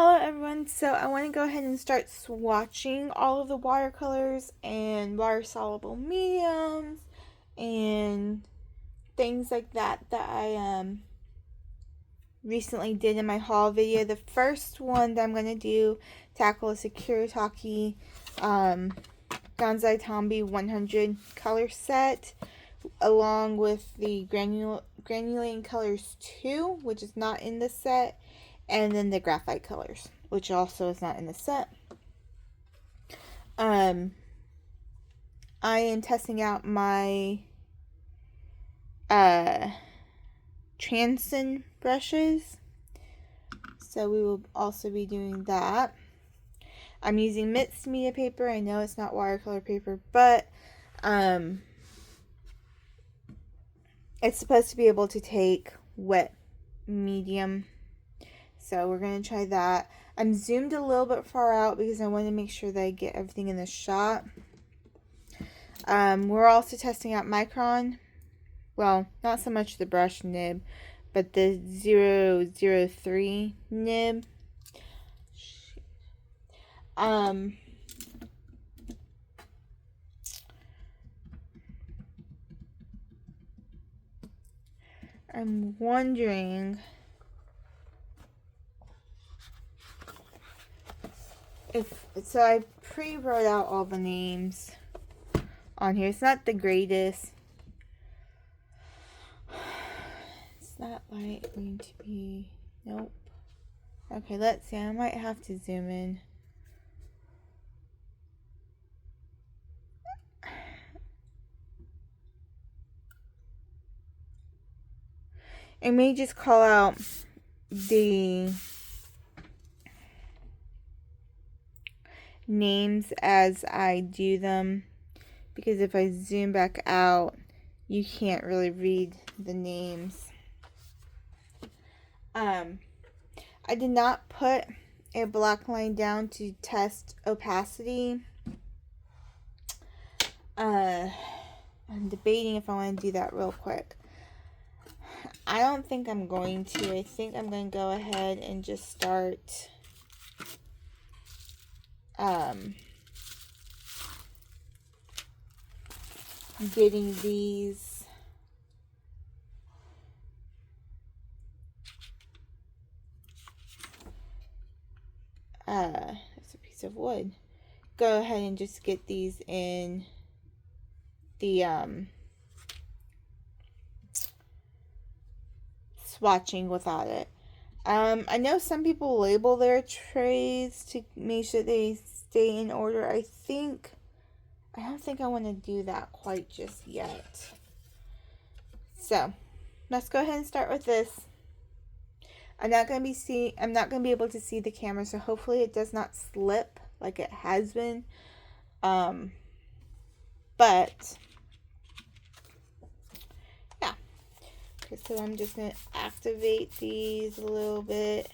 Hello everyone, so I want to go ahead and start swatching all of the watercolors and water soluble mediums and things like that I recently did in my haul video. The first one that I'm going to tackle is a Kuretake Gansai Tambi 100 color set along with the granulating colors 2, which is not in the set, and then the graphite colors, which also is not in the set. I am testing out my Transin brushes, so we will also be doing that. I'm using mixed media paper. I know it's not watercolor paper, but it's supposed to be able to take wet medium. So we're going to try that. I'm zoomed a little bit far out because I want to make sure that I get everything in the shot. We're also testing out Micron. Well, not so much the brush nib, but the 003 nib. I'm wondering so I pre-wrote out all the names on here. It's not the greatest. It's not like going to be, nope. Okay, let's see. I might have to zoom in. I may just call out the names as I do them, because if I zoom back out, you can't really read the names. I did not put a black line down to test opacity. I'm debating if I want to do that real quick. I don't think I'm going to. I think I'm going to go ahead and just start getting these it's a piece of wood. Go ahead and just get these in the swatching without it. I know some people label their trays to make sure they stay in order. I don't think I want to do that quite just yet. So, let's go ahead and start with this. I'm not going to be able to see the camera, so hopefully it does not slip like it has been. But yeah. Okay, so I'm just going to activate these a little bit.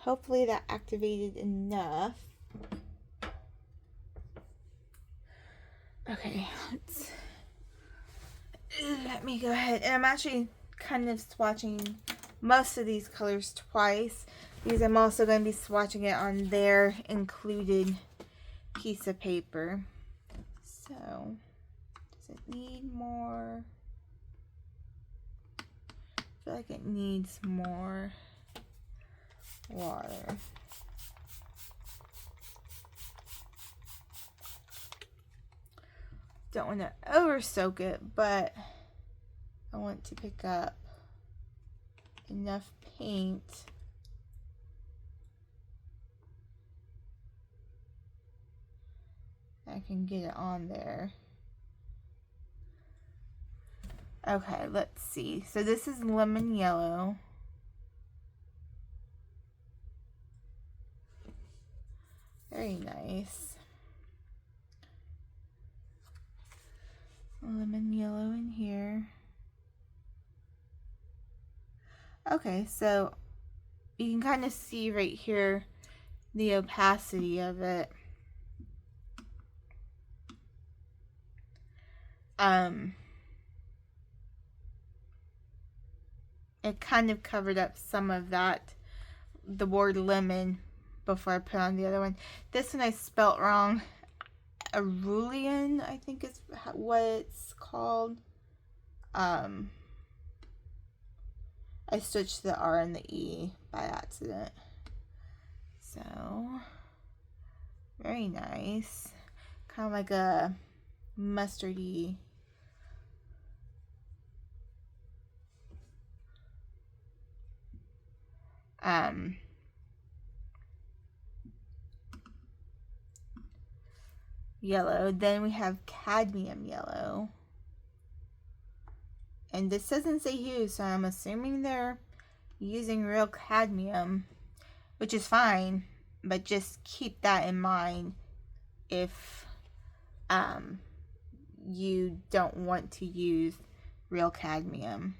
Hopefully that activated enough. Okay, let me go ahead. And I'm actually kind of swatching most of these colors twice, because I'm also going to be swatching it on their included piece of paper. So, does it need more? I feel like it needs more water. Don't want to over soak it, but I want to pick up enough paint I can get it on there. Okay, let's see. So this is lemon yellow. Very nice. Lemon yellow in here. Okay, so you can kind of see right here the opacity of it. it kind of covered up some of that, the word lemon, before I put on the other one. This one I spelt wrong. Arulian, I think is what it's called. I switched the R and the E by accident. So, very nice. Kind of like a mustardy. Yellow. Then we have cadmium yellow. And this doesn't say hue, so I'm assuming they're using real cadmium, which is fine, but just keep that in mind if you don't want to use real cadmium.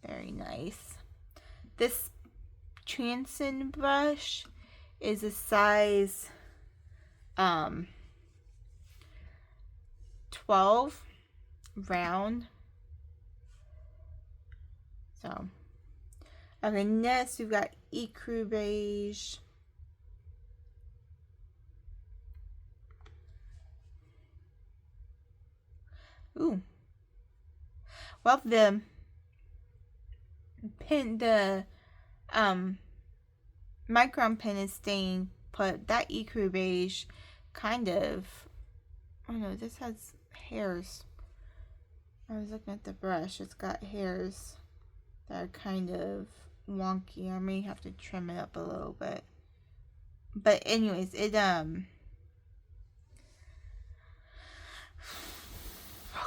Very nice. This transcend brush is a size 12 round. So, okay, next we've got ecru beige. Ooh. Well, the pen, the micron pen is staying put. That ecru beige kind of, oh no, this has hairs. I was looking at the brush. It's got hairs that are kind of wonky. I may have to trim it up a little bit. But anyways, it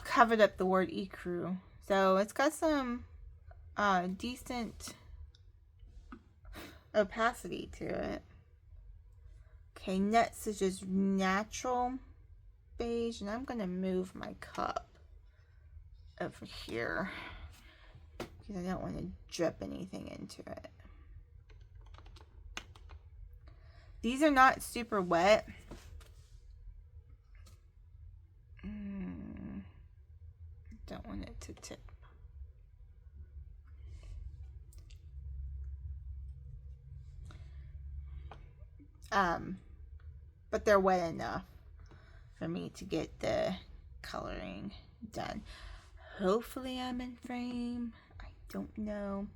covered up the word ecru. So it's got some decent opacity to it. Okay, next is just natural beige, and I'm gonna move my cup over here because I don't want to drip anything into it. These are not super wet. Don't want it to tip. But they're wet enough for me to get the coloring done. Hopefully I'm in frame. I don't know.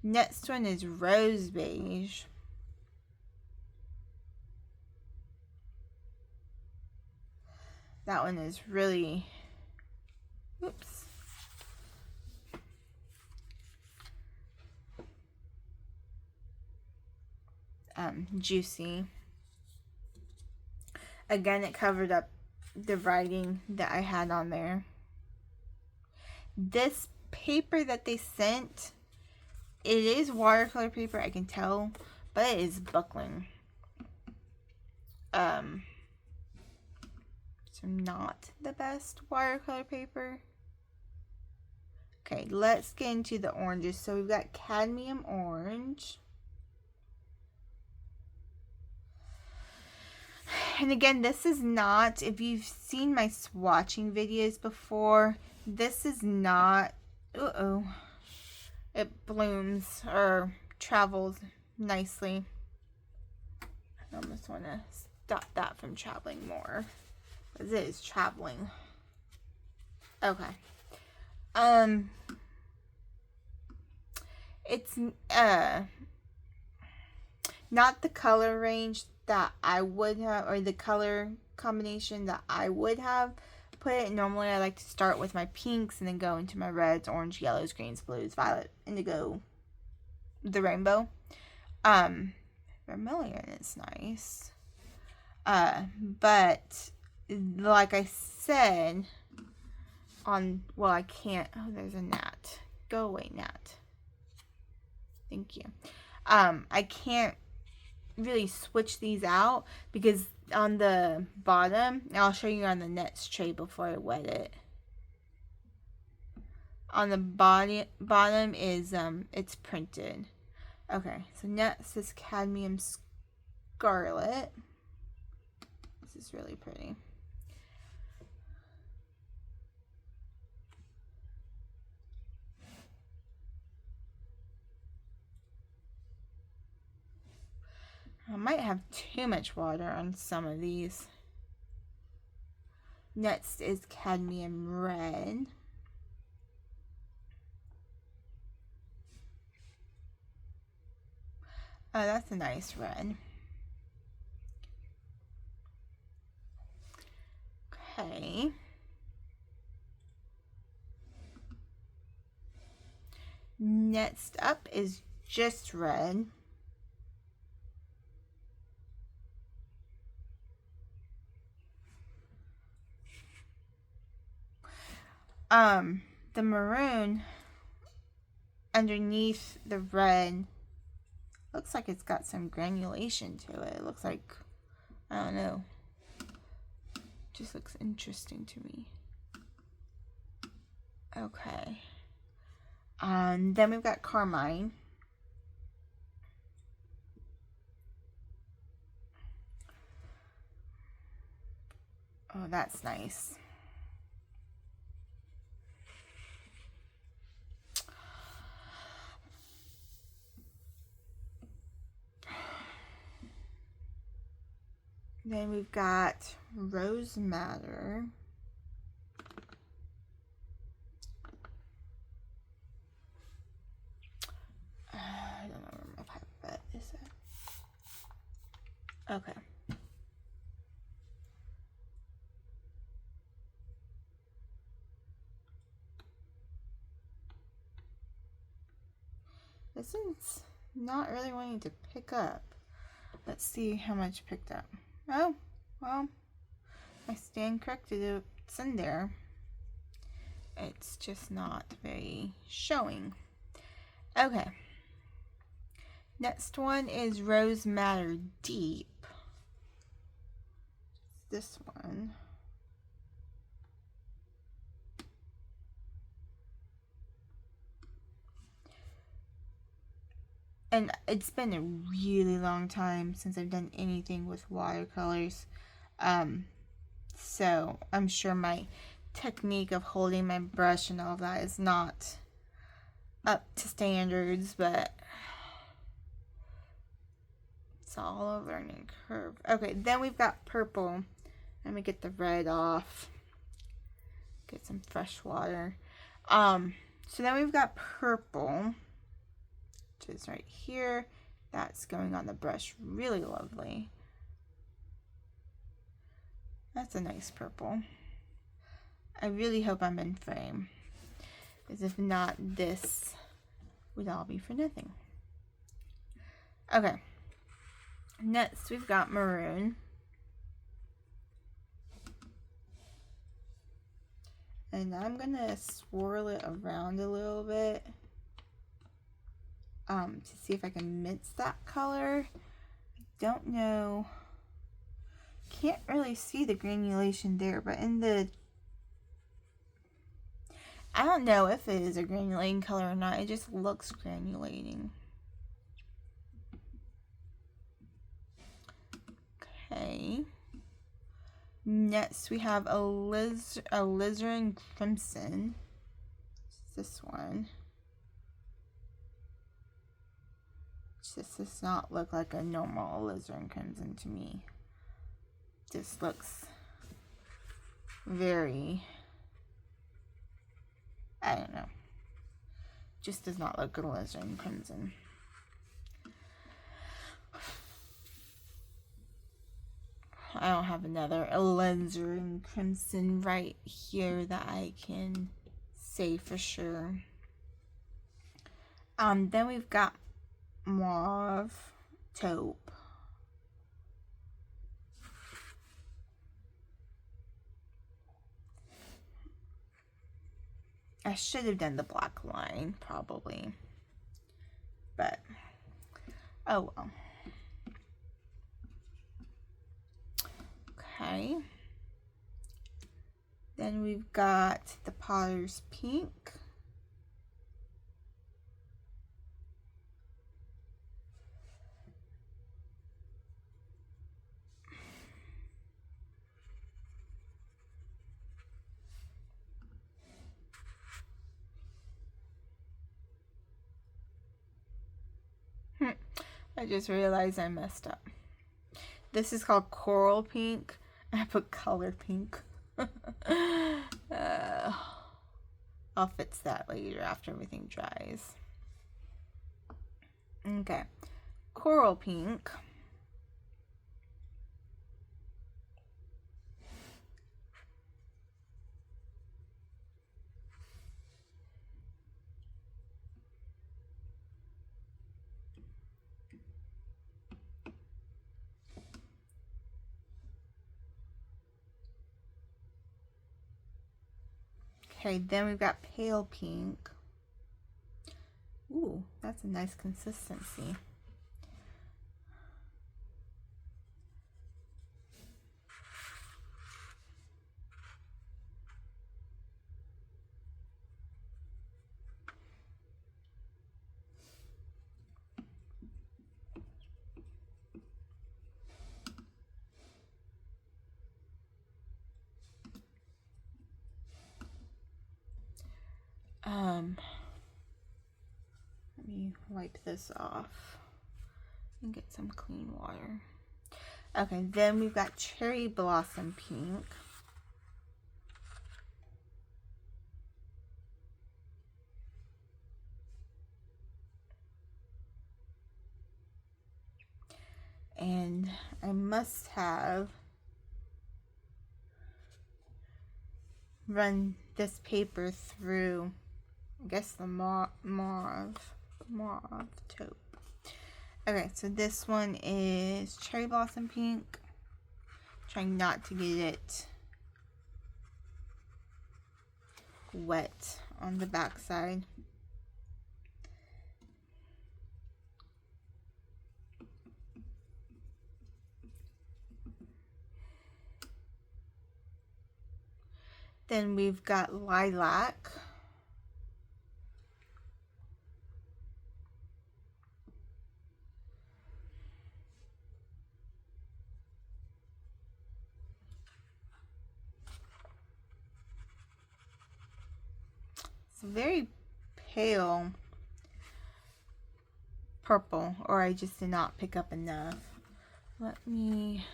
Next one is rose beige. That one is really, oops. Juicy. Again, it covered up the writing that I had on there. This paper that they sent, it is watercolor paper, I can tell, but it is buckling. So not the best watercolor paper. Okay, let's get into the oranges. So we've got cadmium orange. And again, this is not, if you've seen my swatching videos before, this is not, it blooms or travels nicely. I almost want to stop that from traveling more, because it is traveling. Okay. It's not the color range that I would have, or the color combination that I would have put it. Normally I like to start with my pinks and then go into my reds, orange, yellows, greens, blues, violet, indigo, the rainbow. Vermilion is nice. But like I said on, well, I can't, oh, there's a gnat. Go away, gnat. Thank you. I can't really switch these out because on the bottom, I'll show you on the next tray before I wet it. On the bottom is it's printed. Okay, so next is cadmium scarlet. This is really pretty. might have too much water on some of these. Next is cadmium red. Oh, that's a nice red. Okay. Next up is just red. The maroon underneath the red looks like it's got some granulation to it. It looks like, I don't know, just looks interesting to me. Okay. Then we've got carmine. Oh, that's nice. Then we've got rose madder. I don't know where my pipette is at. Okay. This one's not really wanting to pick up. Let's see how much picked up. Oh, well, I stand corrected. It's in there. It's just not very showing. Okay. Next one is Rose Madder Deep. This one. And it's been a really long time since I've done anything with watercolors. So I'm sure my technique of holding my brush and all of that is not up to standards, but it's all a learning curve. Okay, then we've got purple. Let me get the red off. Get some fresh water. So then we've got purple, which is right here. That's going on the brush really lovely. That's a nice purple. I really hope I'm in frame, because if not, this would all be for nothing. Okay, next we've got maroon. And I'm gonna swirl it around a little bit to see if I can mix that color. I don't know. Can't really see the granulation there, but in the, I don't know if it is a granulating color or not. It just looks granulating. Okay. Next we have a alizarin crimson. It's this one. This does not look like a normal alizarin crimson to me. This looks very, I don't know. Just does not look alizarin crimson. I don't have another alizarin crimson right here that I can say for sure. Then we've got mauve taupe. I should have done the black line probably, but oh well. Okay. Then we've got the Potter's Pink. I just realized I messed up. This is called coral pink. I put color pink. I'll fix that later after everything dries. Okay, coral pink. Okay, then we've got pale pink. Ooh, that's a nice consistency. Let me wipe this off and get some clean water. Okay, then we've got cherry blossom pink. And I must have run this paper through, I guess, the mauve taupe. Okay, so this one is cherry blossom pink. Trying not to get it wet on the back side. Then we've got lilac. It's very pale purple, or I just did not pick up enough. Let me,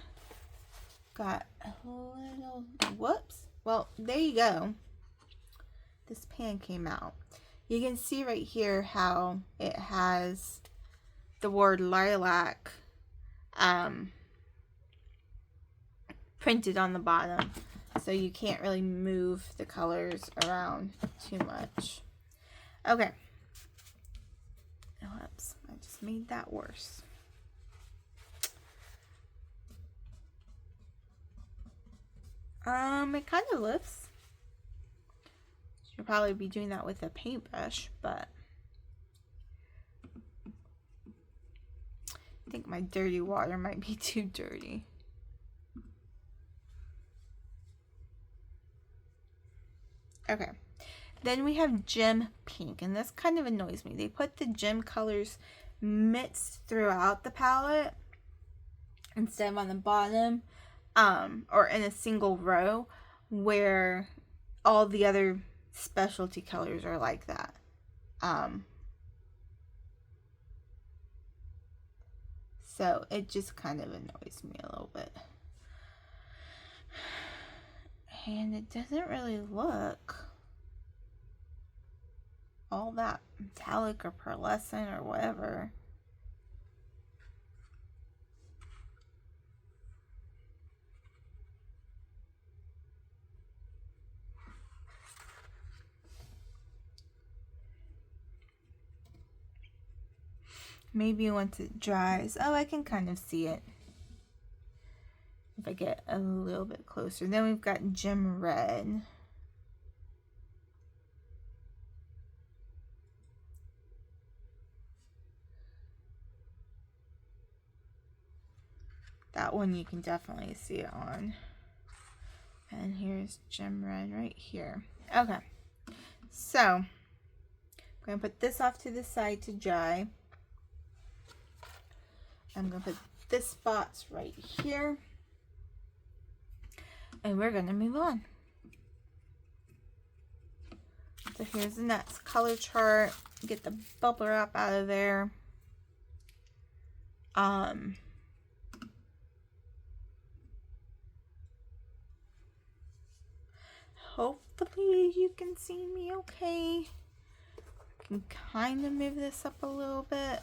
got a little, whoops. Well, there you go. This pan came out. You can see right here how it has the word lilac printed on the bottom, so you can't really move the colors around too much. Okay. Oops, I just made that worse. It kind of lifts. You'll probably be doing that with a paintbrush, but I think my dirty water might be too dirty. Okay, then we have gem pink, and this kind of annoys me. They put the gem colors mixed throughout the palette instead of on the bottom, or in a single row, where all the other specialty colors are like that. So it just kind of annoys me a little bit. And it doesn't really look all that metallic or pearlescent or whatever. Maybe once it dries, oh, I can kind of see it if I get a little bit closer. Then we've got gem red. That one you can definitely see it on. And here's gem red right here. Okay, so I'm going to put this off to the side to dry. I'm going to put this spots right here. And we're going to move on. So here's the next color chart. Get the bubble wrap out of there. Hopefully you can see me okay. I can kind of move this up a little bit.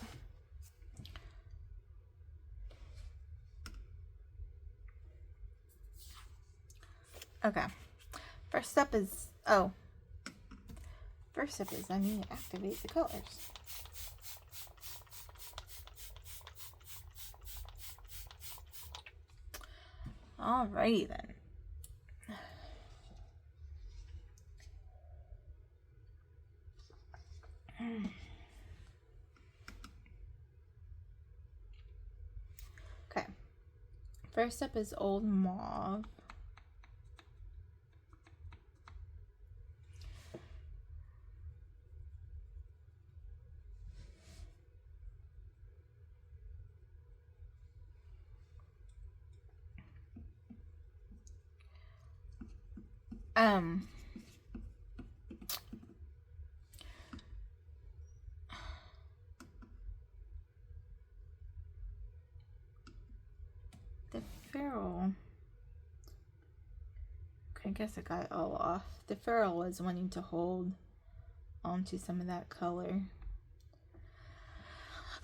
Okay. First step is I need to activate the colors. Alrighty then. Okay. First up is Old Mauve. The ferrule. I guess I got it all off. The ferrule was wanting to hold onto some of that color.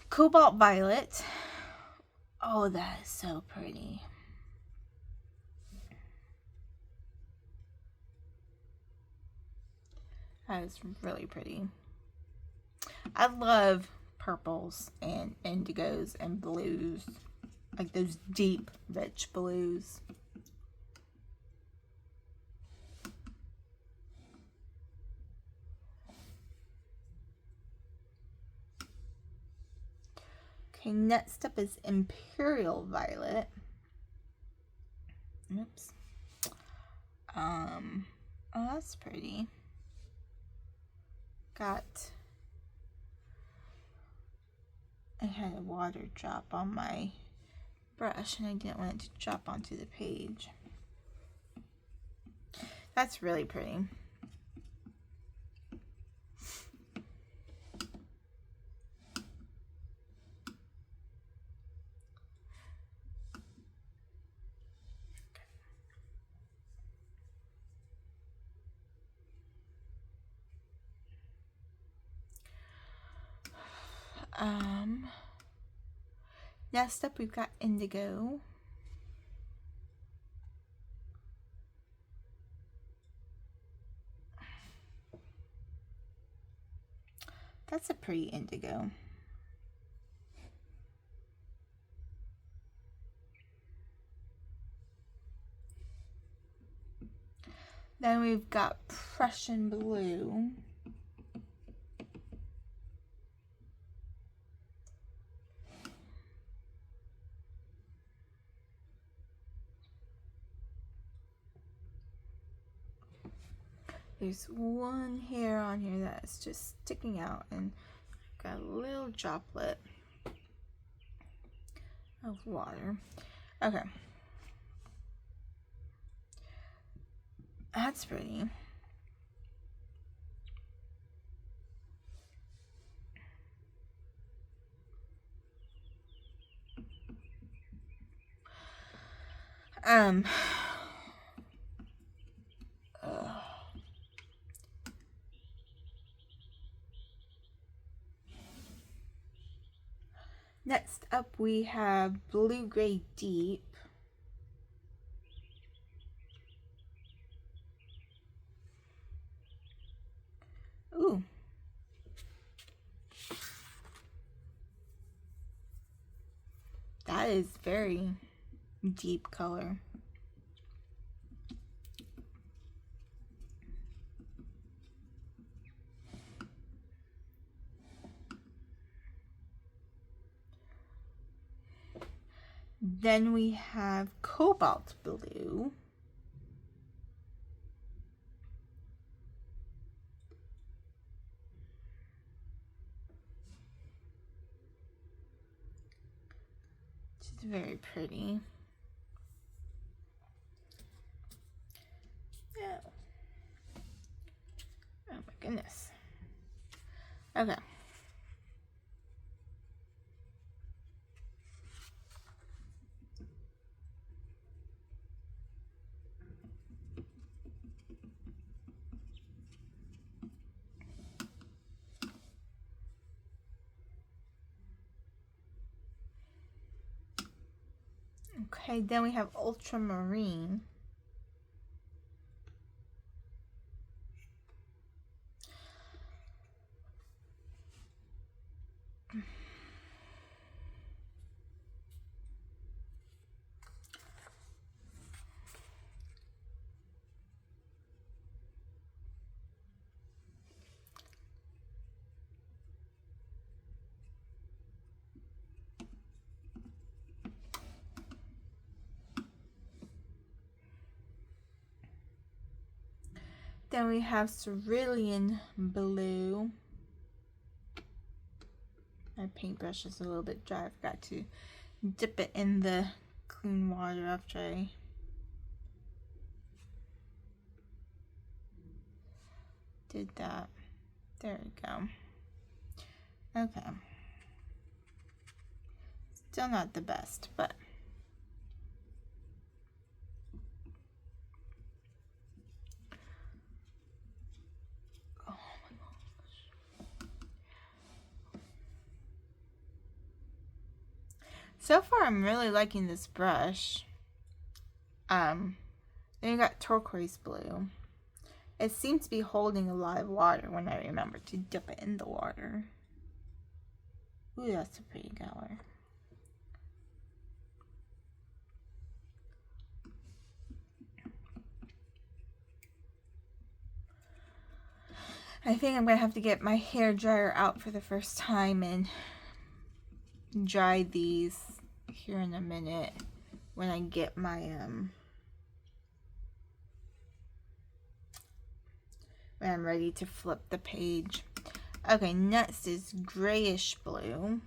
Cobalt Violet. Oh, that is so pretty. That is really pretty. I love purples and indigos and blues. Like those deep, rich blues. Okay, next up is Imperial Violet. Oops. Oh, that's pretty. I had a water drop on my brush and I didn't want it to drop onto the page. That's really pretty. Next up we've got Indigo. That's a pretty indigo. Then we've got Prussian Blue. There's one hair on here that's just sticking out and got a little droplet of water. Okay. That's pretty. Next up we have Blue Gray Deep. Ooh. That is very deep color. Then we have Cobalt Blue. Which is very pretty. Oh. Oh my goodness. Okay. Okay, then we have ultramarine. Then we have cerulean blue. My paintbrush is a little bit dry. I forgot to dip it in the clean water after I did that. There we go. Okay. Still not the best, but oh my gosh. So far I'm really liking this brush. Then you got turquoise blue. It seems to be holding a lot of water when I remember to dip it in the water. Ooh, that's a pretty color. I think I'm gonna have to get my hair dryer out for the first time and dry these here in a minute when I get my when I'm ready to flip the page. Okay, next is grayish blue.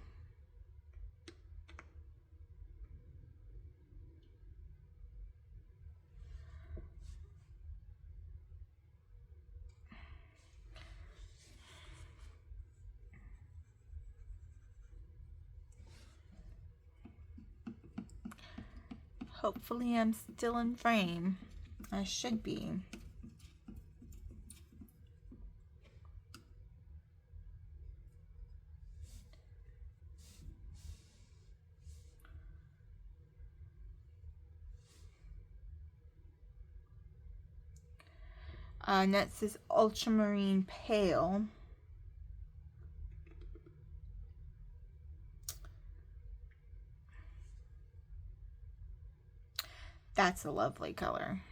Hopefully I'm still in frame. I should be. Next is ultramarine pale. That's a lovely color.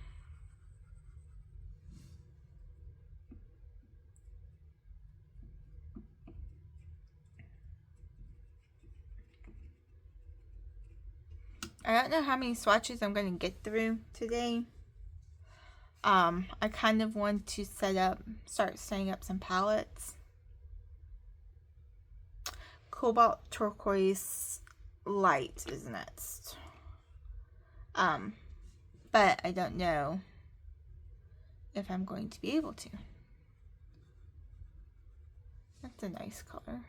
I don't know how many swatches I'm going to get through today. I kind of want to start setting up some palettes. Cobalt turquoise light is next. But I don't know if I'm going to be able to. That's a nice color.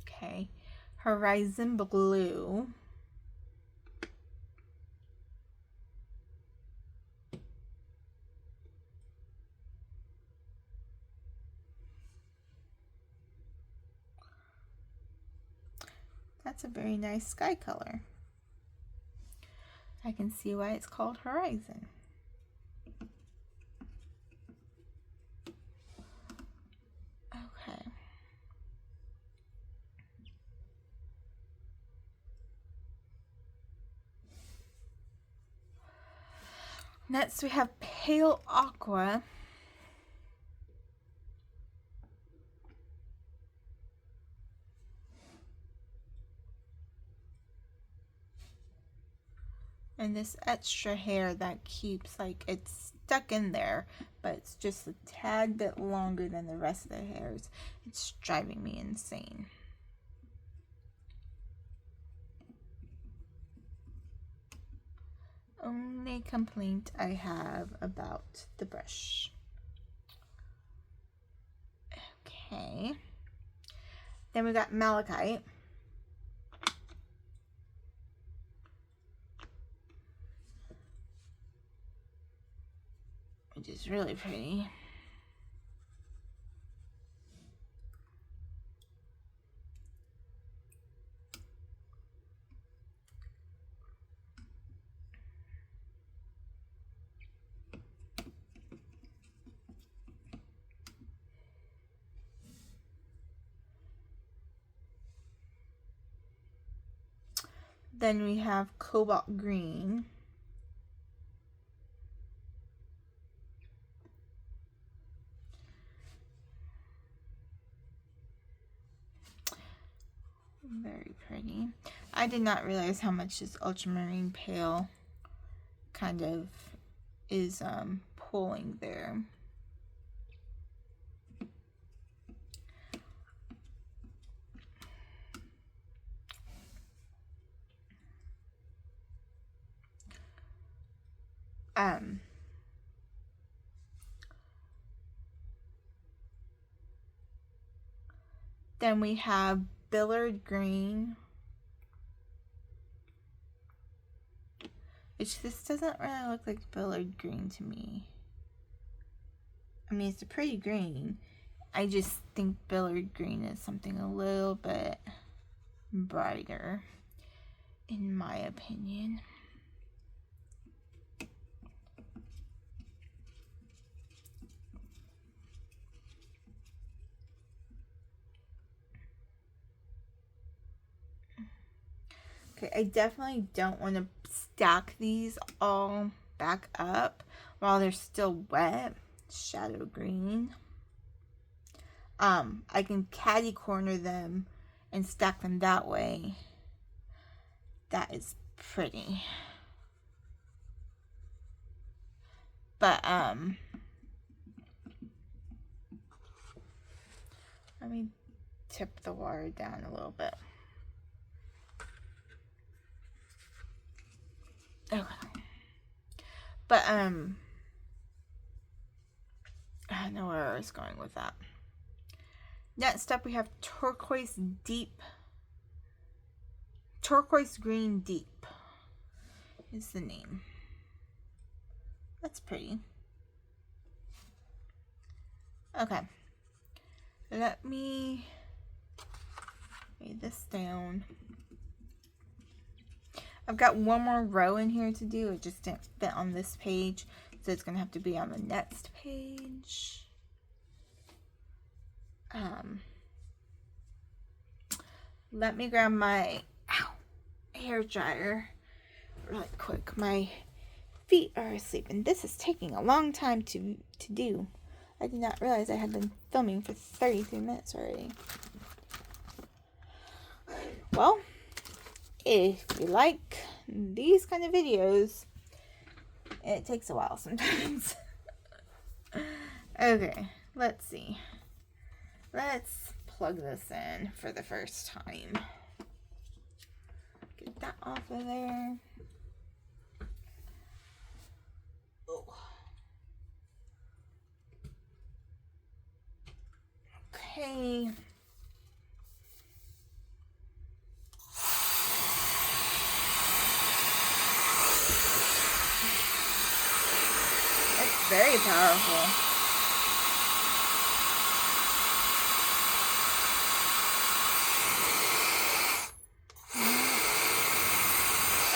Okay, horizon blue. That's a very nice sky color. I can see why it's called horizon. Okay. Next we have pale aqua. And this extra hair that keeps, like, it's stuck in there, but it's just a tad bit longer than the rest of the hairs. It's driving me insane. Only complaint I have about the brush. Okay. Then we got malachite. which is really pretty. Then we have cobalt green. Very pretty. I did not realize how much this ultramarine pale kind of is pulling there. Then we have Billard green, which this doesn't really look like Billard green to me. I mean, it's a pretty green. I just think Billard green is something a little bit brighter, in my opinion. Okay, I definitely don't want to stack these all back up while they're still wet. Shadow green. I can caddy corner them and stack them that way. That is pretty. But let me tip the water down a little bit. Okay. But I don't know where I was going with that. Next up, we have turquoise green deep is the name. That's pretty. Okay, let me lay this down. I've got one more row in here to do. It just didn't fit on this page, so it's gonna have to be on the next page. Let me grab my hair dryer really quick. My feet are asleep, and this is taking a long time to do. I did not realize I had been filming for 33 minutes already. Well, if you like these kind of videos, it takes a while sometimes. Okay, let's see. Let's plug this in for the first time. Get that off of there. Oh. Okay. It's very powerful.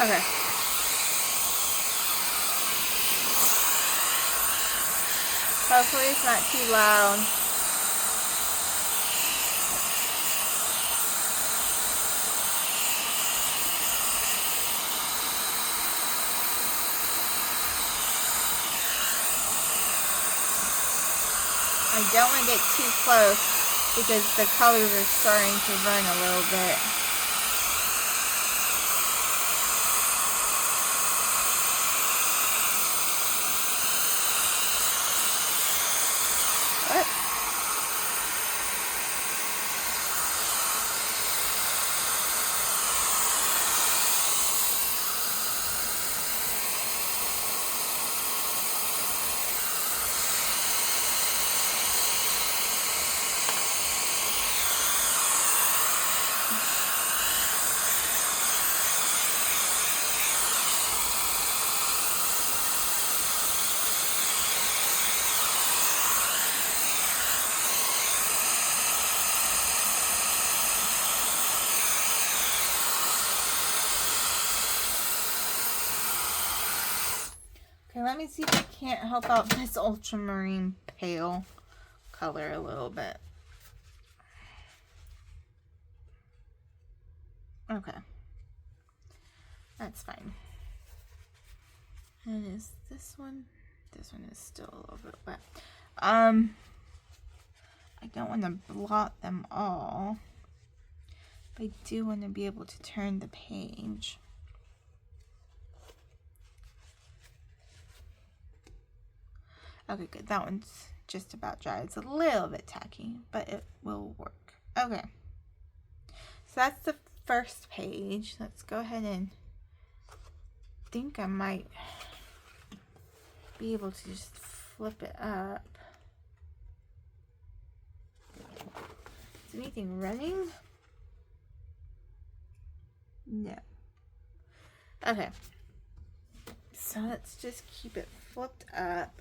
Okay. Hopefully it's not too loud. I don't want to get too close because the colors are starting to run a little bit. let me see if I can't help out this ultramarine pale color a little bit. Okay. That's fine. And is this one? This one is still a little bit wet. I don't want to blot them all. But I do want to be able to turn the page. Okay, good. That one's just about dry. It's a little bit tacky, but it will work. Okay. So that's the first page. Let's go ahead and think I might be able to just flip it up. Is anything running? No. Okay. So let's just keep it flipped up.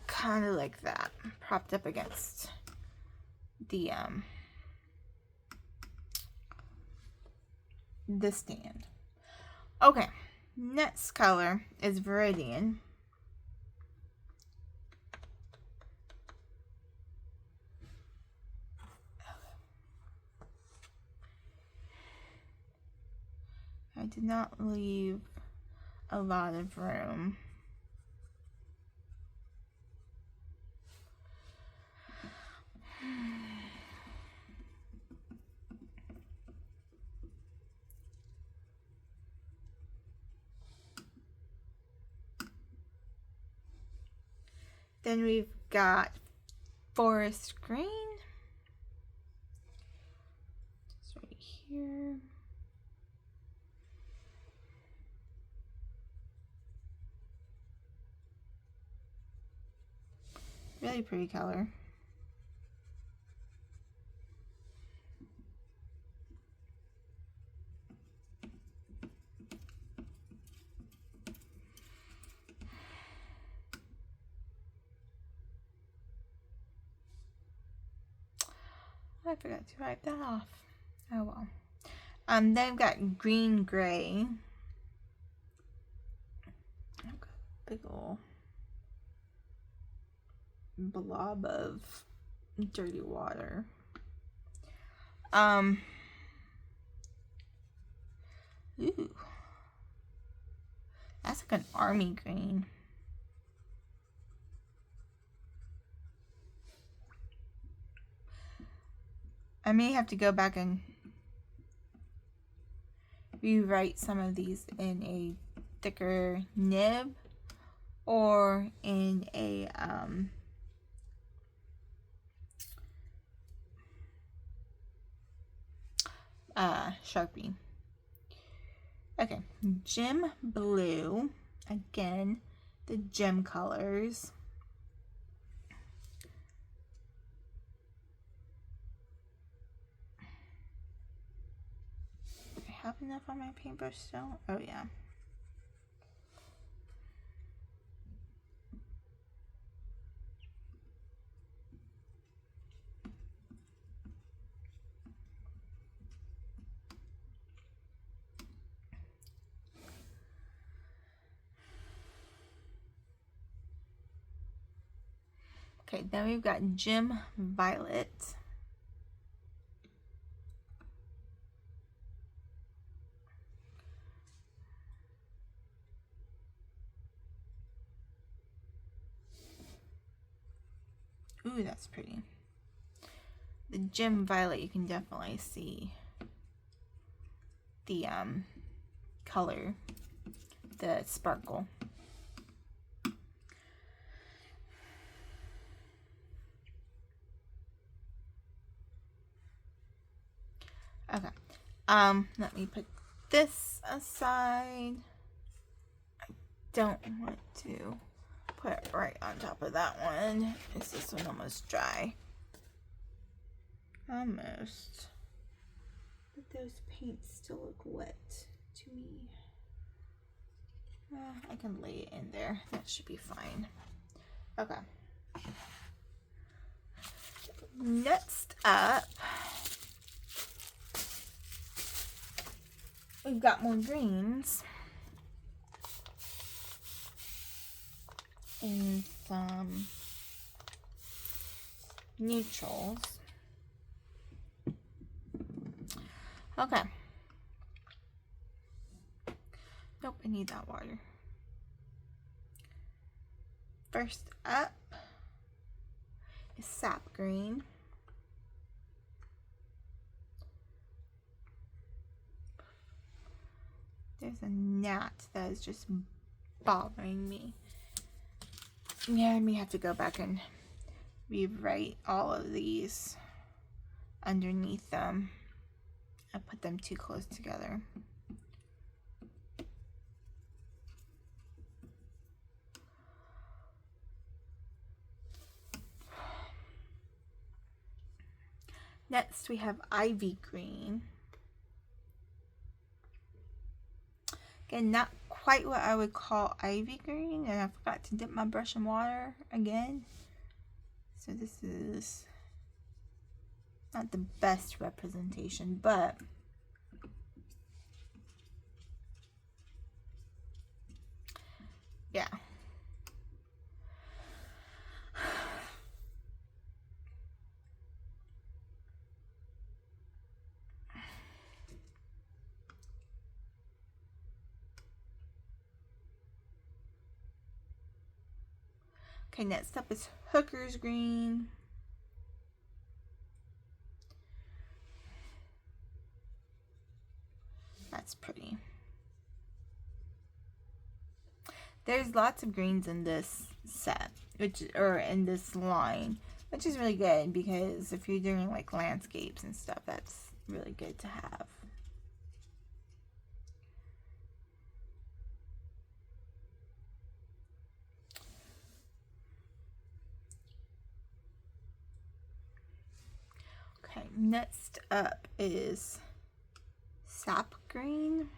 Kind of like that. Propped up against the stand. Okay. Next color is Viridian. I did not leave a lot of room. Then we've got forest green. It's right here. Really pretty color. I forgot to wipe that off. Oh well. Then we've got green gray. I've got a big ol' blob of dirty water. Ooh. That's like an army green. I may have to go back and rewrite some of these in a thicker nib or in a Sharpie. Okay, gem blue. Again, the gem colors. Do I have enough on my paintbrush still? Oh yeah. Okay, then we've got gem violet. Ooh, that's pretty. The gem violet, you can definitely see the color, the sparkle. Okay, let me put this aside. I don't want to put it right on top of that one. Is this one almost dry? Almost. But those paints still look wet to me. I can lay it in there. That should be fine. Okay. Next up, we've got more greens. in some neutrals. Okay. Nope, I need that water. First up is sap green. There's a gnat that is just bothering me. Yeah, I may have to go back and rewrite all of these underneath them. I put them too close together. Next we have ivy green. Again, not quite what I would call ivy green, and I forgot to dip my brush in water again. So this is not the best representation, but yeah. Okay, next up is hooker's green. That's pretty. There's lots of greens in this set, or in this line, which is really good because if you're doing like landscapes and stuff, that's really good to have. Okay, next up is sap green.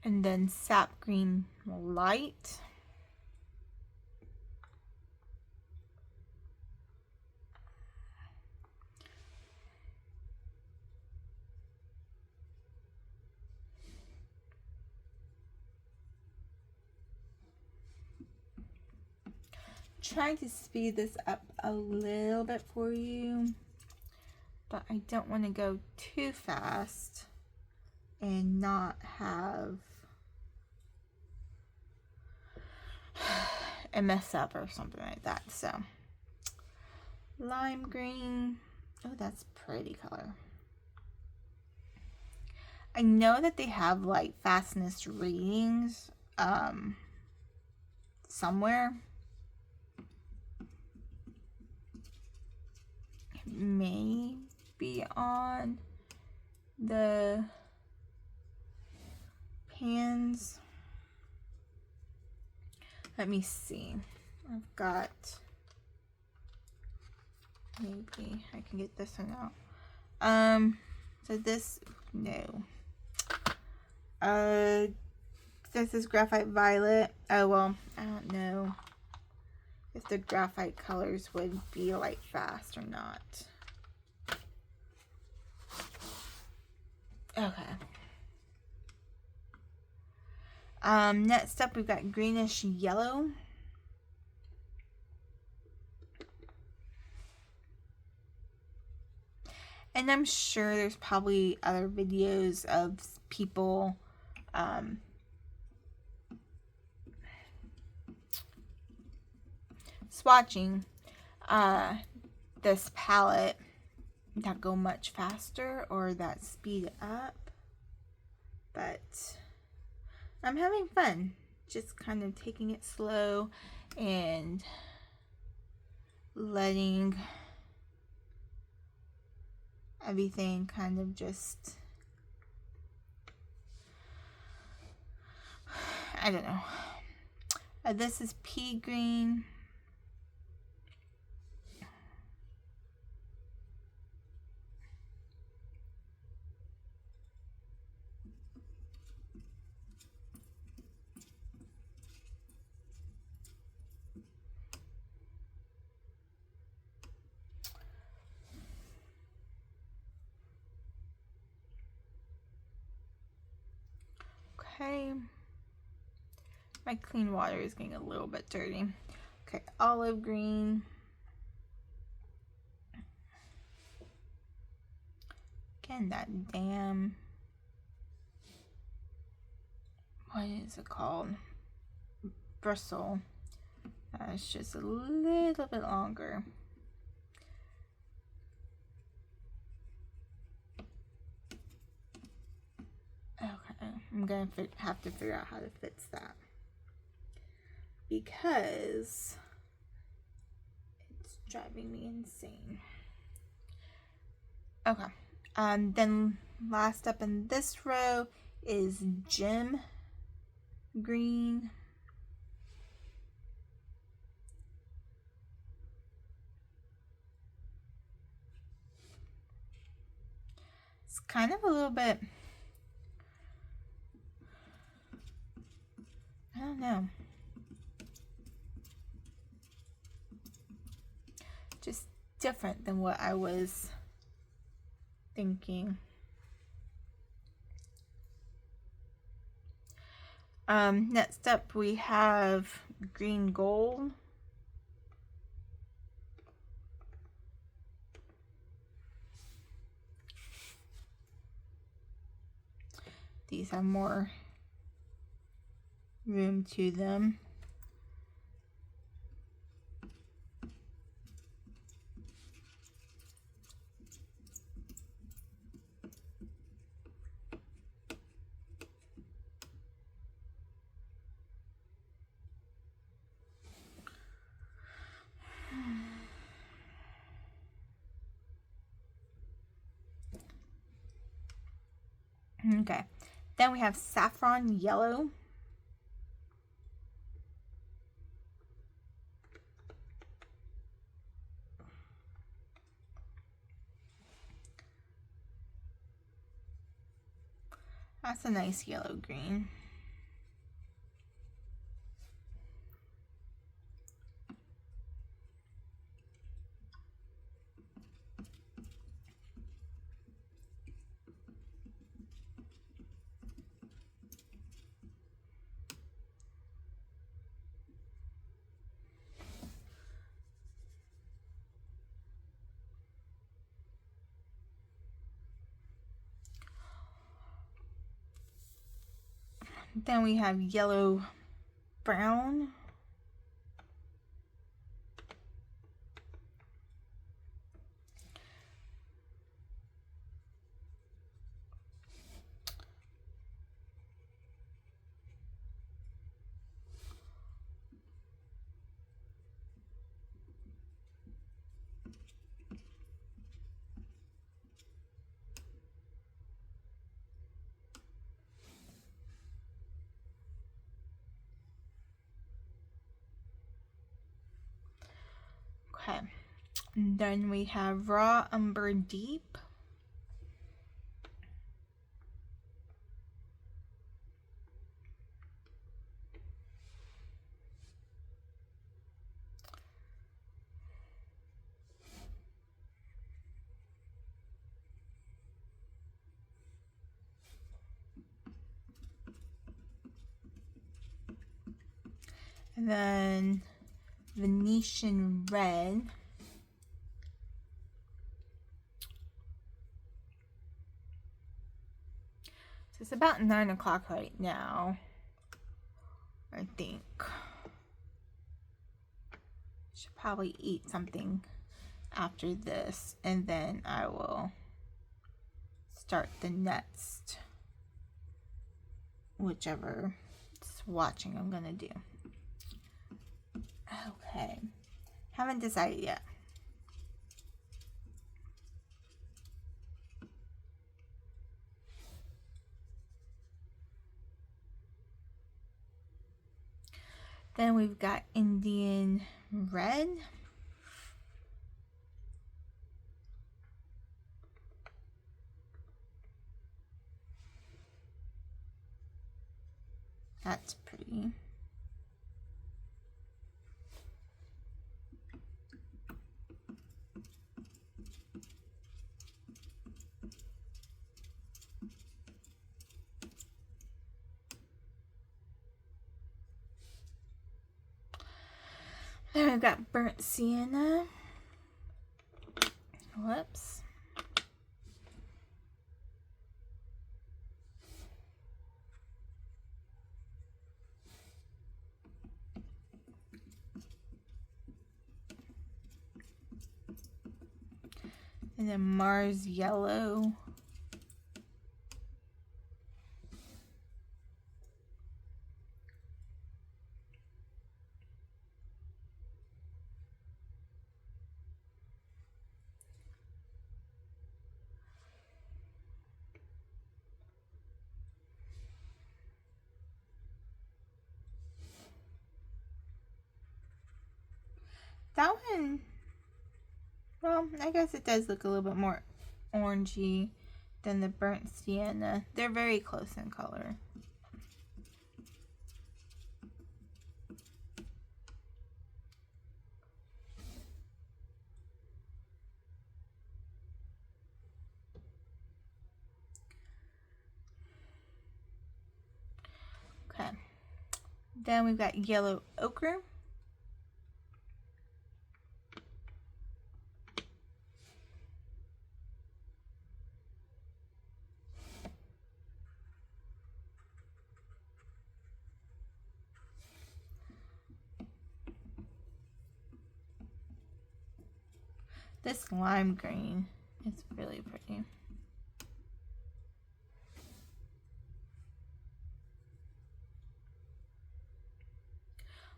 And then sap green light. Trying to speed this up a little bit for you, but I don't want to go too fast and not have a mess up or something like that. So lime green. Oh, that's pretty color. I know that they have like fastness ratings somewhere. It may be on the pans. Let me see. I've got, maybe I can get this one out. So this, no. This is graphite violet. Oh, well, I don't know if the graphite colors would be light fast or not. Okay. Next up, we've got greenish yellow. And I'm sure there's probably other videos of people swatching this palette that go much faster or that speed up. But I'm having fun just kind of taking it slow and letting everything kind of just, I don't know. This is pea green. Okay. My clean water is getting a little bit dirty. Okay, olive green. Again, that damn, what is it called? Bristle. It's just a little bit longer. Okay, I'm gonna have to figure out how to fix that, because it's driving me insane. Okay, then last up in this row is gem green. It's kind of a little bit, I don't know, just different than what I was thinking. Next up we have green gold. These have more room to them. Okay, then we have saffron yellow. That's a nice yellow green. Then we have yellow brown. Okay, and then we have raw umber deep. And then Venetian red. So it's about 9 o'clock right now, I think. Should probably eat something after this, and then I will start the next, whichever swatching I'm gonna do. Okay, haven't decided yet. Then we've got Indian red. That's pretty. Then we've got burnt sienna. Whoops. And then Mars yellow. That one, well, I guess it does look a little bit more orangey than the burnt sienna. They're very close in color. Okay. Then we've got yellow ochre. This lime green is really pretty.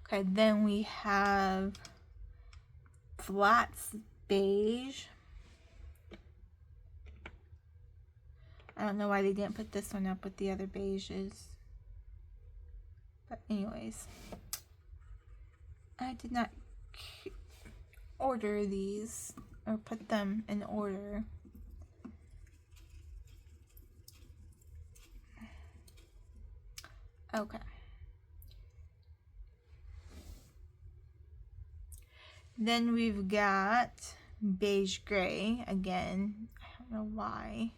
Okay, then we have flats beige. I don't know why they didn't put this one up with the other beiges. But anyways, I did not order these or put them in order. Okay. Then we've got beige gray again. I don't know why.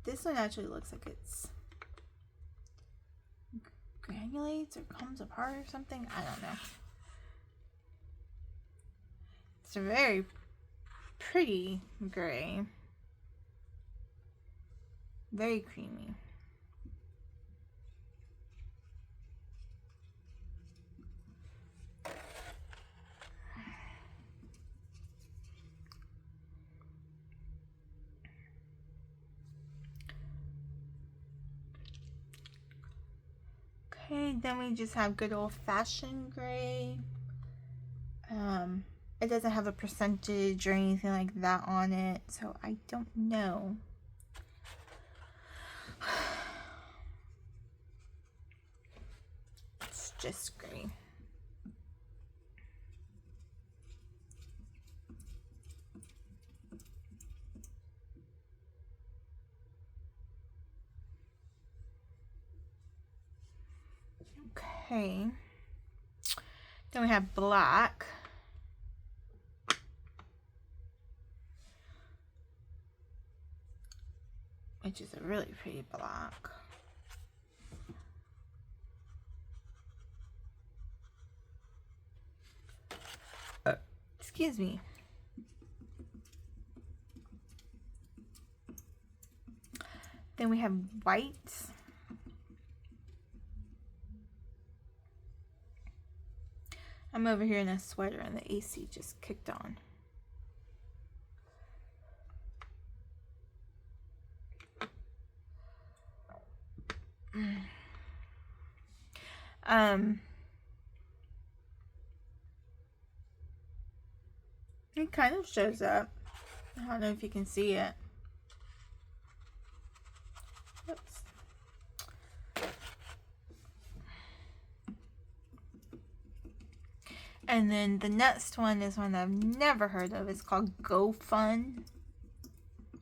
This one actually looks like it's granulates or comes apart or something. I don't know. It's a very pretty gray. Very creamy. Okay, then we just have good old-fashioned gray. It doesn't have a percentage or anything like that on it, so I don't know. It's just gray. Okay. Then we have black. Which is a really pretty black. Excuse me. Then we have white. I'm over here in a sweater and the AC just kicked on. It kind of shows up. I don't know if you can see it. Oops. And then the next one is one I've never heard of. It's called Go Fun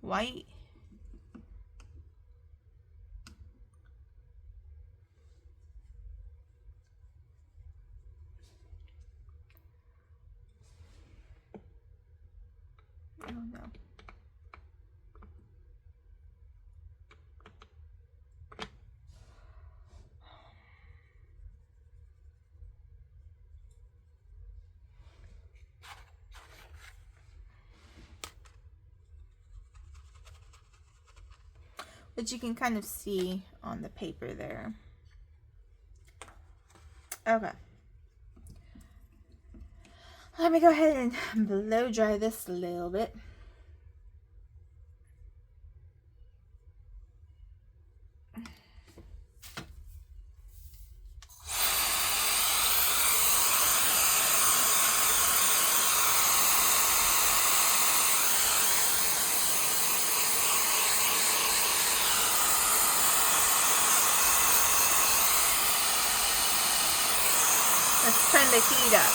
White. I don't know. But you can kind of see on the paper there. Okay. Let me go ahead and blow dry this a little bit. Let's turn the heat up.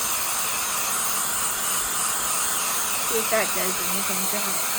See if that does anything to help.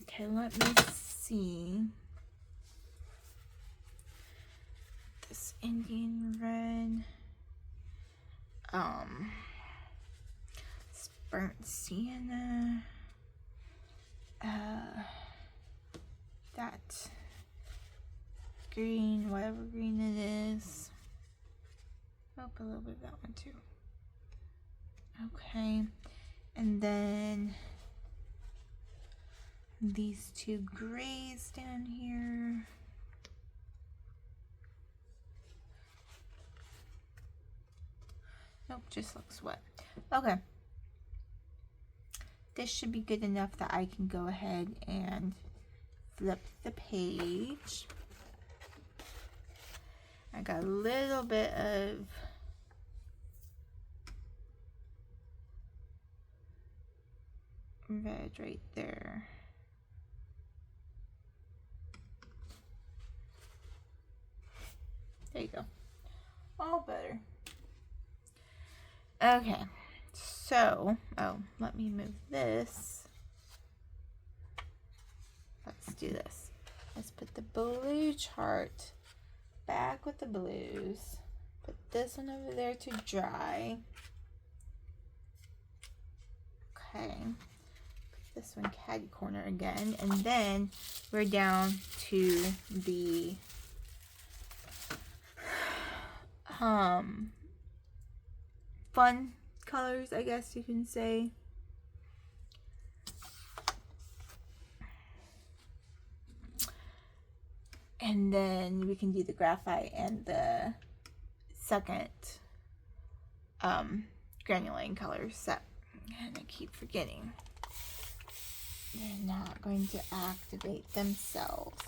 Okay, let me see. This Indian red. It's burnt sienna. That green, whatever green it is. Oh, a little bit of that one too. Okay, and then these two grays down here. Nope, just looks wet. Okay. This should be good enough that I can go ahead and flip the page. I got a little bit of red right there. There you go. All better. Okay, so, let me move this. Let's do this. Let's put the blue chart back with the blues. Put this one over there to dry. Okay. Put this one catty corner again. And then we're down to the fun colors, I guess you can say. And then we can do the graphite and the second granulating colors that, and I keep forgetting, they're not going to activate themselves.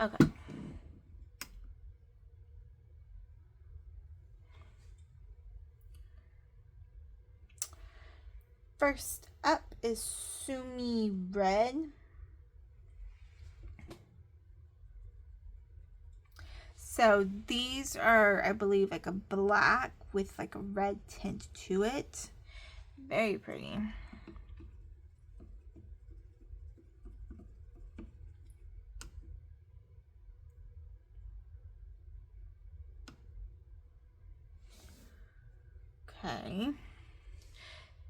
Okay. First up is Sumi Red. So these are, I believe, like a black with like a red tint to it. Very pretty. Okay.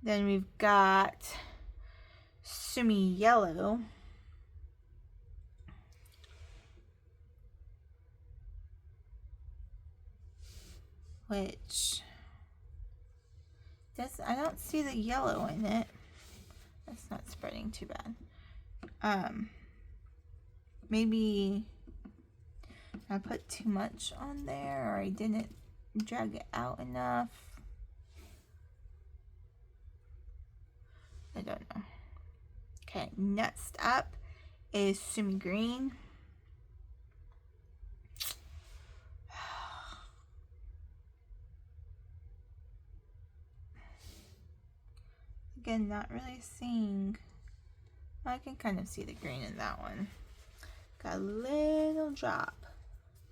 Then we've got Sumi Yellow. Which does, I don't see the yellow in it. That's not spreading too bad. maybe I put too much on there, or I didn't drag it out enough. I don't know. Okay, next up is Sumi Green. Again, not really seeing. I can kind of see the green in that one. Got a little drop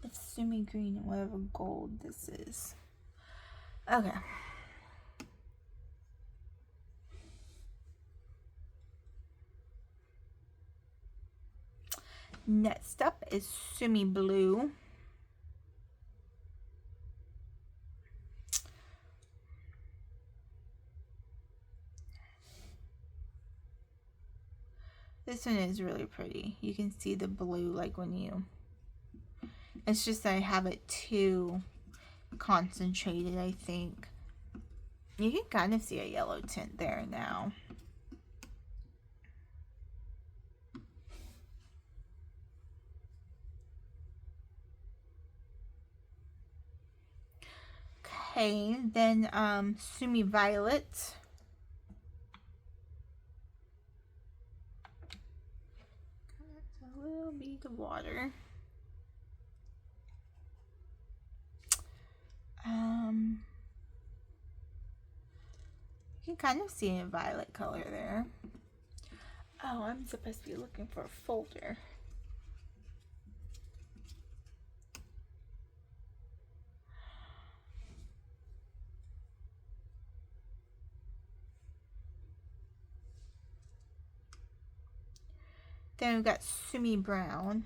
of Sumi Green and whatever gold this is. Okay. Next up is Sumi Blue. This one is really pretty. You can see the blue like when you... It's just that I have it too concentrated, I think. You can kind of see a yellow tint there now. Okay, then Sumi Violet. A little bit of water. You can kind of see a violet color there. Oh, I'm supposed to be looking for a folder. Then we've got Sumi Brown.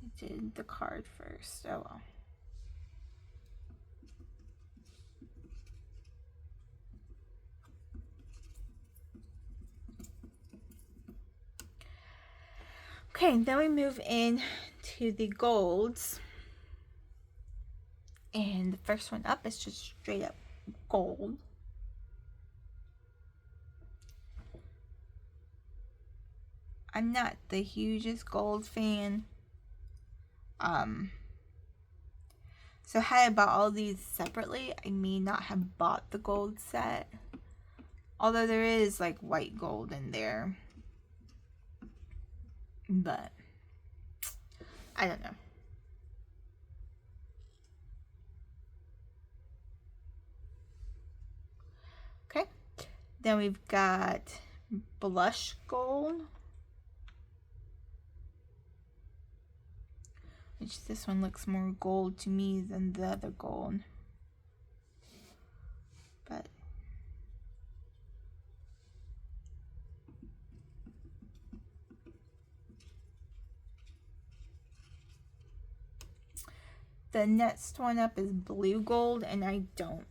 I did the card first. Oh well. Okay, then we move in to the golds. And the first one up is just straight up gold. I'm not the hugest gold fan. So had I bought all these separately, I may not have bought the gold set. Although there is like white gold in there. But I don't know. Okay. Then we've got blush gold. Which this one looks more gold to me than the other gold. But the next one up is blue gold, and I don't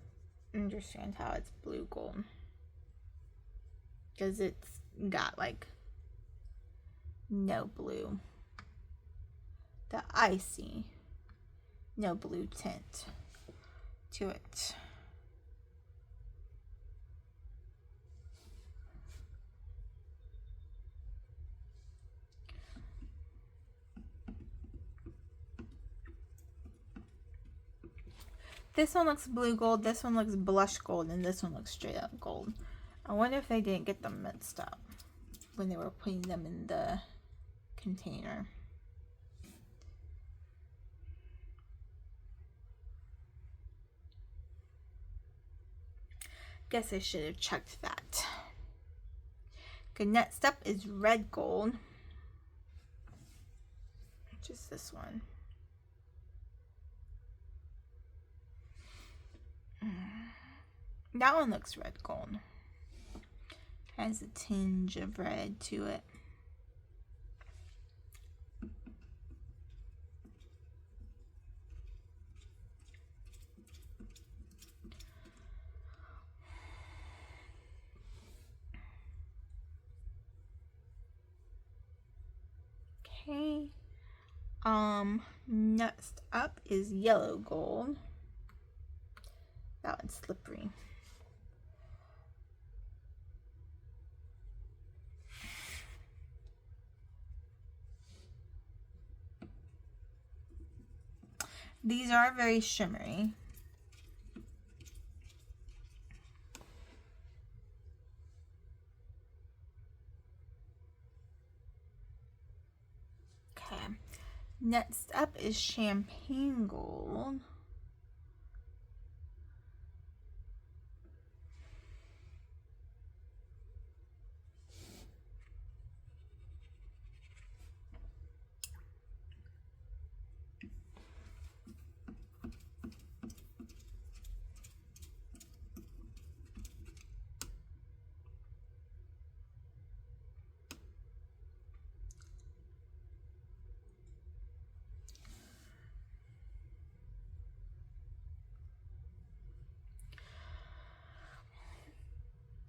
understand how it's blue gold. Because it's got like no blue. That I see. No blue tint to it. This one looks blue gold, this one looks blush gold, and this one looks straight up gold. I wonder if they didn't get them mixed up when they were putting them in the container. Guess I should have checked that. Okay, next up is red gold. Just this one. That one looks red gold. Has a tinge of red to it. Okay. Next up is yellow gold. That one's slippery. These are very shimmery. Okay, next up is champagne gold.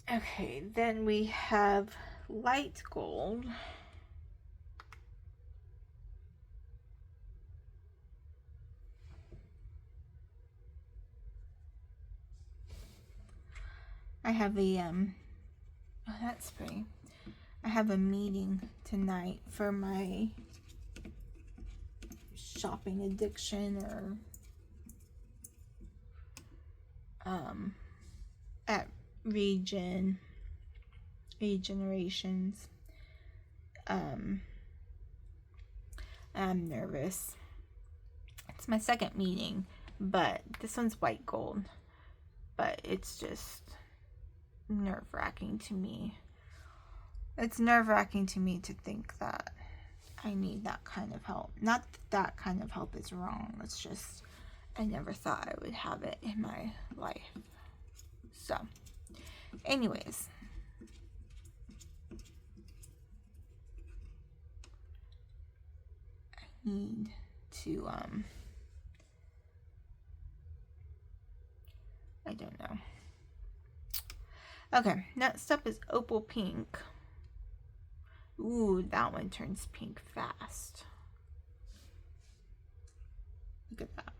Okay, then we have light gold. I have a oh, that's pretty. I have a meeting tonight for my shopping addiction, or at regenerations. I'm nervous. It's my second meeting, but this one's white gold, but it's just nerve-wracking to me. It's nerve-wracking to me to think that I need that kind of help. Not that that kind of help is wrong. It's just I never thought I would have it in my life. So, anyways. I need to, I don't know. Okay, next up is opal pink. Ooh, that one turns pink fast. Look at that.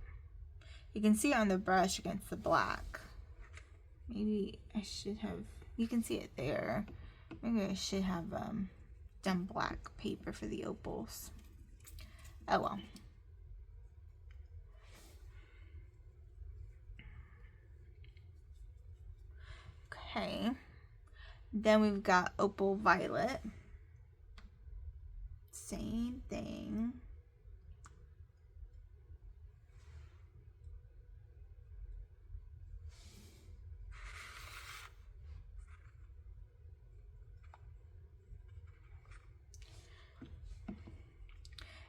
You can see it on the brush against the black. Maybe I should have, you can see it there. Maybe I should have done black paper for the opals. Oh well. Okay. Then we've got opal violet. Same thing.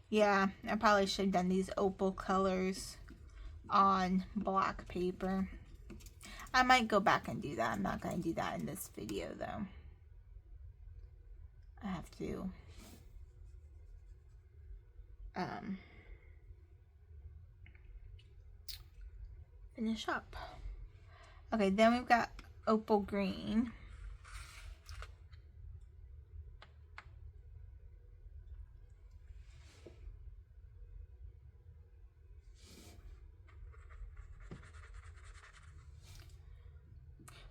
Yeah, I probably should have done these opal colors on black paper. I might go back and do that. I'm not going to do that in this video though. I have to finish up. Okay, then we've got opal green.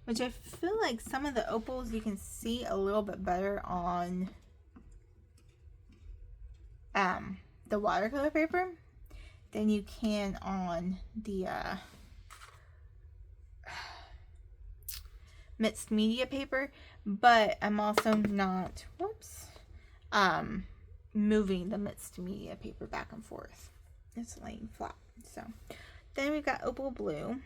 Which I feel like some of the opals you can see a little bit better on the watercolor paper than you can on the mixed media paper, but I'm also not, whoops, moving the mixed media paper back and forth. It's laying flat. So then we've got opal blue.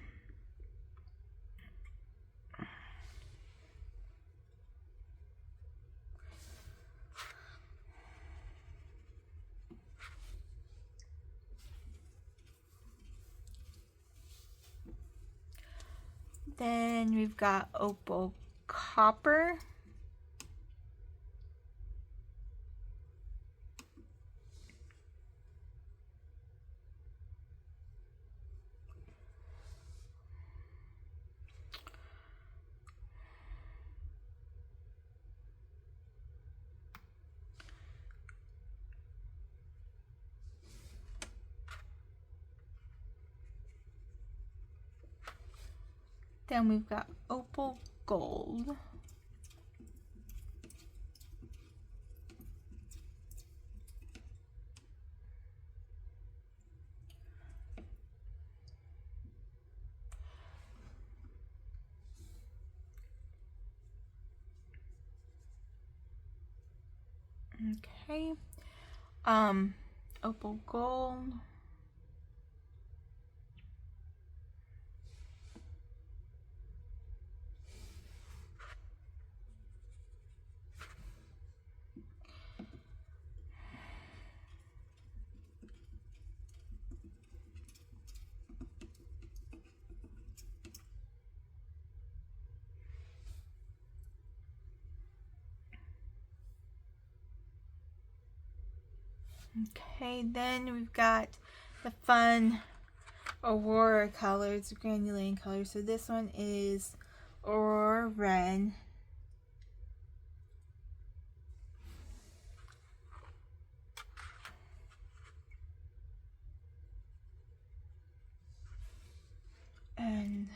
Then we've got opal copper. Then we've got opal gold. Okay. Opal gold. Okay, then we've got the fun Aurora colors, granulating colors. So this one is Aurora red. And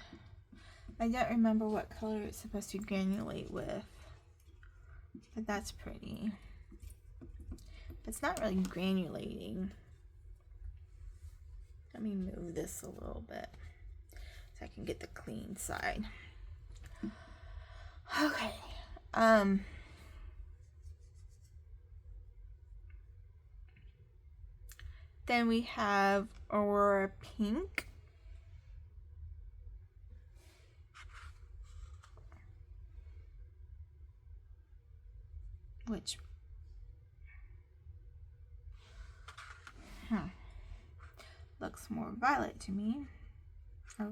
I don't remember what color it's supposed to granulate with, but that's pretty. It's not really granulating. Let me move this a little bit so I can get the clean side. Okay. Then we have Aurora pink. Which looks more violet to me, or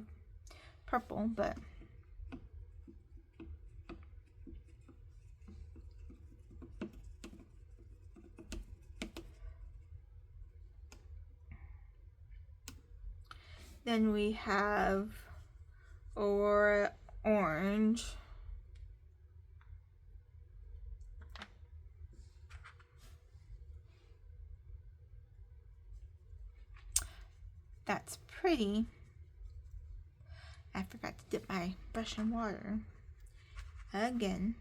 purple, but then we have Aurora orange. That's pretty. I forgot to dip my brush in water again.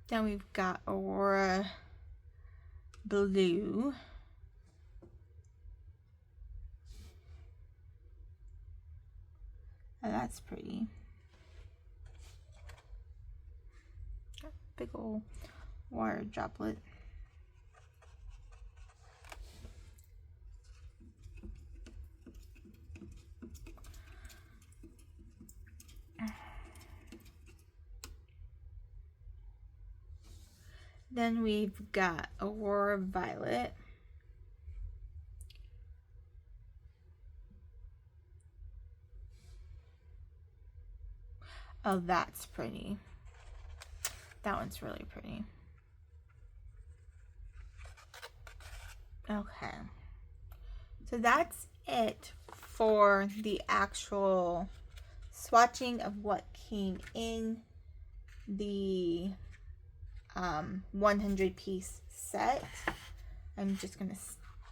Then we've got Aurora blue. Oh, that's pretty. Big old water droplet. Then we've got Aurora violet. Oh, that's pretty. That one's really pretty. Okay. So that's it for the actual swatching of what came in the 100 piece set. I'm just gonna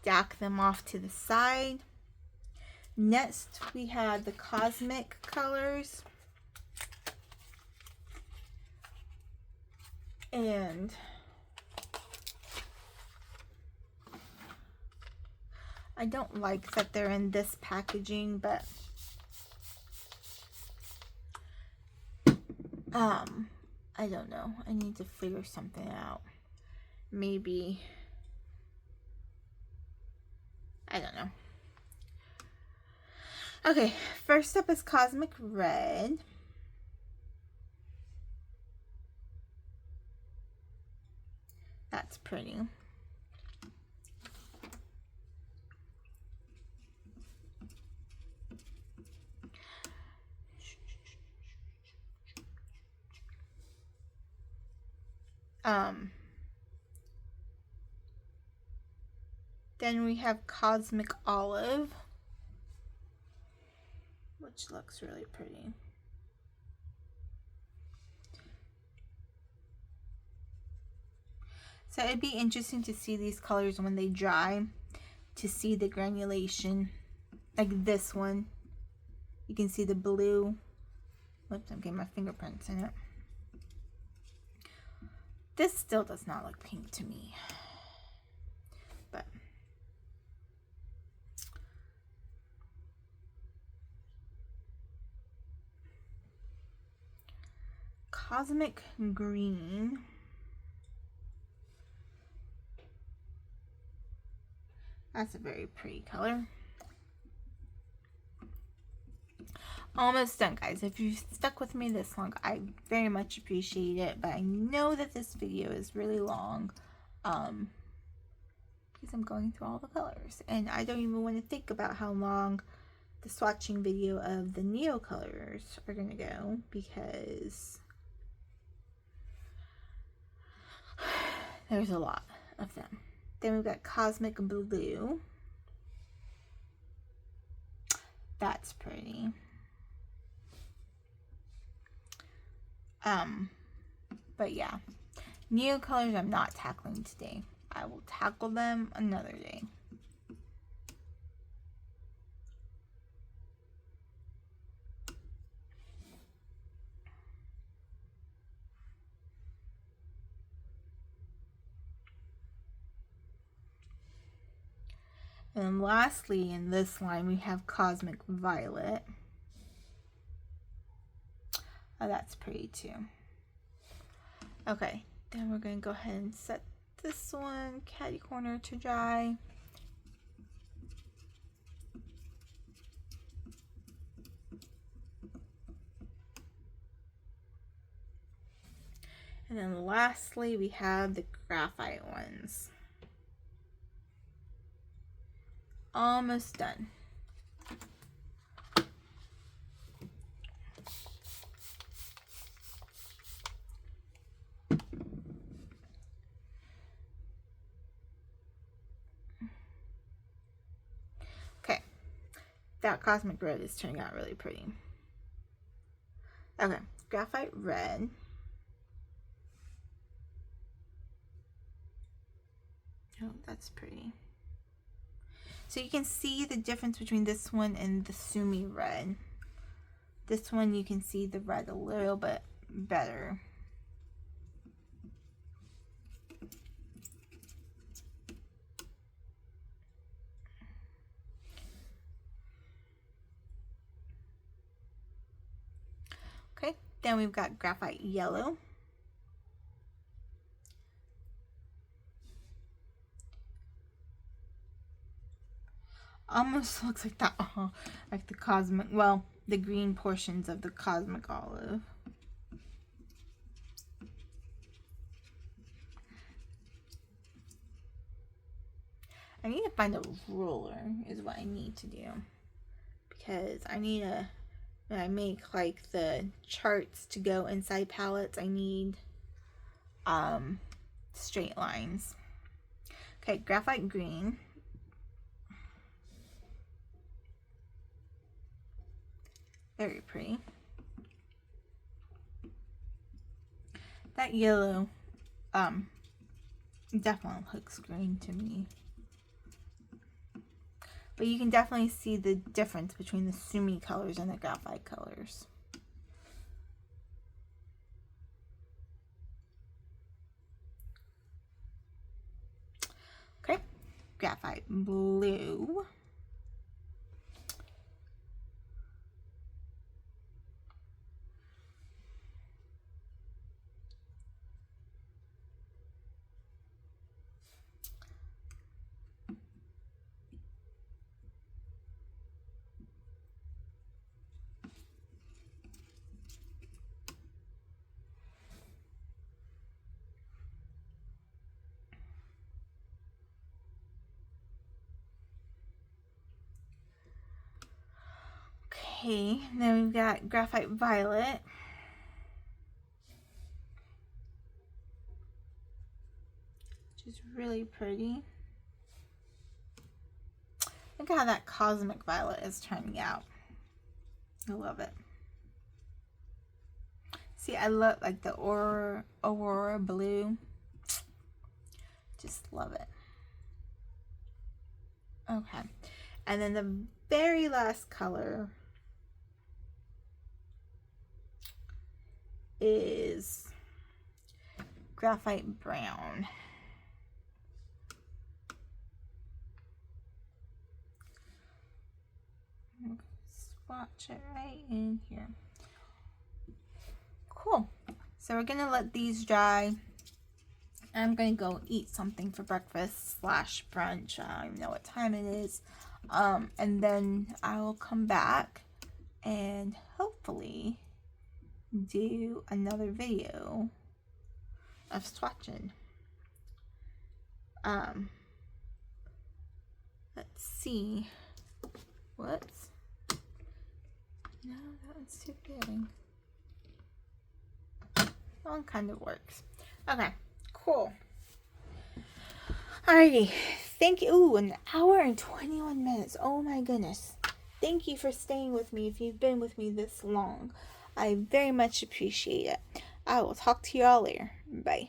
stack them off to the side. Next we have the cosmic colors, and I don't like that they're in this packaging, but I don't know. I need to figure something out. Maybe, I don't know. Okay, first up is Cosmic Red. That's pretty. Then we have Cosmic Olive, which looks really pretty. So it'd be interesting to see these colors when they dry, to see the granulation. Like this one, you can see the blue Oops, I'm getting my fingerprints in it. This still does not look pink to me. But Cosmic Green. That's a very pretty color. Almost done, guys. If you've stuck with me this long, I very much appreciate it. But I know that this video is really long because I'm going through all the colors. And I don't even want to think about how long the swatching video of the Neo colors are going to go, because there's a lot of them. Then we've got Cosmic Blue. That's pretty. But yeah, Neo colors I'm not tackling today. I will tackle them another day. And then lastly, in this line, we have Cosmic Violet. Oh, that's pretty too. Okay, then we're going to go ahead and set this one, catty corner, to dry. And then lastly, we have the graphite ones. Almost done. Okay, that Cosmic Red is turning out really pretty. Okay, Graphite Red. Oh, that's pretty. So you can see the difference between this one and the Sumi Red. This one you can see the red a little bit better. Okay, then we've got Graphite Yellow. Almost looks like that, like the cosmic, well, the green portions of the Cosmic Olive. I need to find a ruler is what I need to do, because I need a, when I make like the charts to go inside palettes, I need straight lines. Okay, Graphite Green. Very pretty. That yellow definitely looks green to me. But you can definitely see the difference between the Sumi colors and the graphite colors. Okay, Graphite Blue. Okay, then we've got Graphite Violet. Which is really pretty. Look at how that Cosmic Violet is turning out. I love it. See, I love like the Aurora Blue. Just love it. Okay, and then the very last color is graphite brown. Swatch it right in here. Cool. So we're gonna let these dry. I'm gonna go eat something for breakfast / brunch. I don't even know what time it is. And then I will come back and hopefully do another video of swatching. Let's see. Whoops. No, that one's too big. That one kind of works. Okay, cool. Alrighty. Thank you. Ooh, an hour and 21 minutes. Oh my goodness. Thank you for staying with me if you've been with me this long. I very much appreciate it. I will talk to you all later. Bye.